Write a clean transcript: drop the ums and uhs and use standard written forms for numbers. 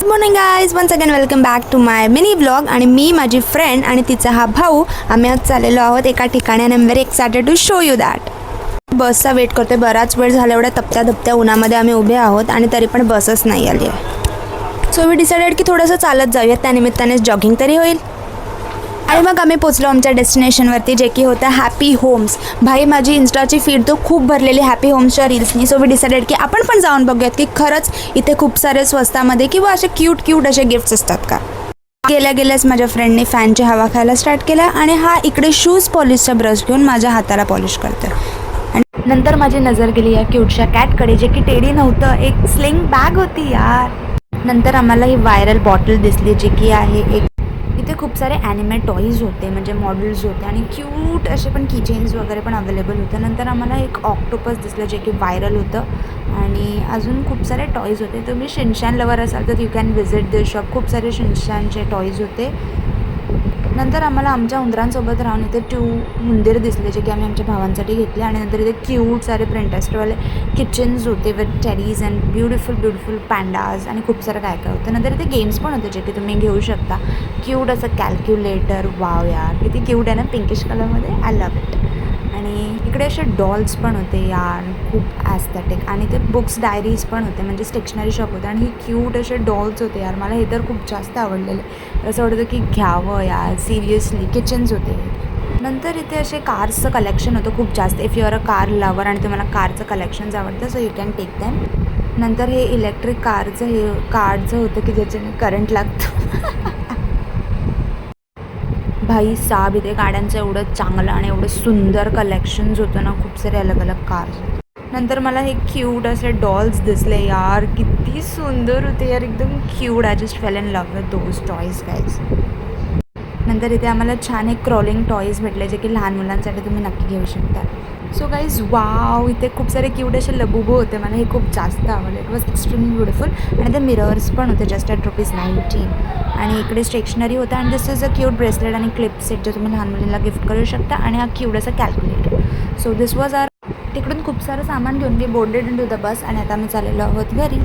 Morning guys, once again welcome back to my mini blog. आणि मी, माझी friend आणि तिचा हा भाऊ, आम्ही आज चाललेलो आहोत एका ठिकाणी. आणि I am very excited to show you that. बसचा वेट करते. बराच वेळ झाला, एवढ्या तपत्या धपत्या उन्हामध्ये आम्ही उभे आहोत आणि तरी पण बसच नाही आली आहे. सो वी डिसाइडेड की थोडंसं चालत जाऊयात, त्यानिमित्तानेच जॉगिंग तरी होईल. आणि मग आम्ही पोचलो आमच्या डेस्टिनेशनवरती, जे की होतं हॅपी होम्स. भाई, माझी इंस्टाची फीड तो खूप भरलेली हॅपी होम्सच्या रील्सनी. सो वी डिसाइडेड की आपण पण जाऊन बघूयात की खरंच इथे खूप सारे स्वस्तामध्ये किंवा असे क्यूट असे गिफ्ट्स असतात का. गेल्याच माझ्या फ्रेंडने फॅनची हवा खायला स्टार्ट केला आणि हा इकडे शूज पॉलिशचा ब्रश घेऊन माझ्या हाताला पॉलिश करतो. आणि नंतर माझी नजर गेली या क्यूटच्या कॅटकडे, जे की टेडी नव्हतं, एक स्लिंग बॅग होती यार. नंतर आम्हाला ही व्हायरल बॉटल दिसली, जी की आहे एक. इथे खूप सारे ॲनिमे टॉईज होते, म्हणजे मॉडेल्स होते आणि क्यूट असे पण किचेन्स वगैरे पण अवेलेबल होते. नंतर आम्हाला एक ऑक्टोपस दिसलं, जे की व्हायरल होतं. आणि अजून खूप सारे टॉईज होते. तुम्ही शिनचॅन लवर असाल तर you can visit this shop. खूप सारे शिनचॅनचे टॉईज होते. नंतर आम्हाला आमच्या उंदरांसोबत राहून इथे 2 उंदीर दिसले, जे की आम्ही आमच्या भावांसाठी घेतले. आणि नंतर इथे क्यूट सारे प्रिंटेस्टवाले किचन्स होते विथ टेडीज अँड ब्युटिफुल पॅन्डाज आणि खूप सारं काय होतं. नंतर इथे गेम्स पण होते, जे की तुम्ही घेऊ शकता. क्यूट असं कॅल्क्युलेटर. वाव यार, किती क्यूट आहे ना, पिंकिश कलरमध्ये. I love it. आणि इकडे असे डॉल्स पण होते यार, खूप ॲस्थेटिक. आणि ते बुक्स डायरीज पण होते, म्हणजे स्टेशनरी शॉप होते. आणि ही क्यूट असे डॉल्स होते यार, मला हे तर खूप जास्त आवडलेले. असं वाटतं की घ्यावं यार, सिरियसली. किचन्स होते. नंतर इथे असे कार्सचं कलेक्शन होतं खूप जास्त. If you are a car lover आणि तुम्हाला कारचं कलेक्शन्स आवडतं, so you can take them. नंतर हे इलेक्ट्रिक कारचं हे कार्डचं होतं की ज्याच्याने करंट लागतं. भाई साब, इथे गाड्यांचं एवढं चांगलं आणि एवढं सुंदर कलेक्शन्स होतं ना, खूप सारे अलग अलग कार्स होते. नंतर मला हे क्यूट असे डॉल्स दिसले यार, किती सुंदर होते यार, एकदम cute. I just fail in love with those toys guys. नंतर इथे आम्हाला छान एक क्रॉलिंग टॉईज भेटले, जे की लहान मुलांसाठी तुम्ही नक्की घेऊ शकता. सो गाईज, वाव, इथे खूप सारे क्यूट असे लबुबो होते. मला हे खूप जास्त आवडले. It was extremely beautiful. आणि ते मिरर्स पण होते जस्ट ॲट ₹19. आणि इकडे स्टेशनरी होतं. आणि दिस इज अ क्यूट ब्रेसलेट आणि क्लिप सेट, जे तुम्ही लहान मुलींना गिफ्ट करू शकता. आणि हा क्यूट असा calculator. So this was our. तिकडून खूप सारं सामान घेऊन मी boarded into the bus. आणि आता आम्ही चाललेलो आहोत घरी.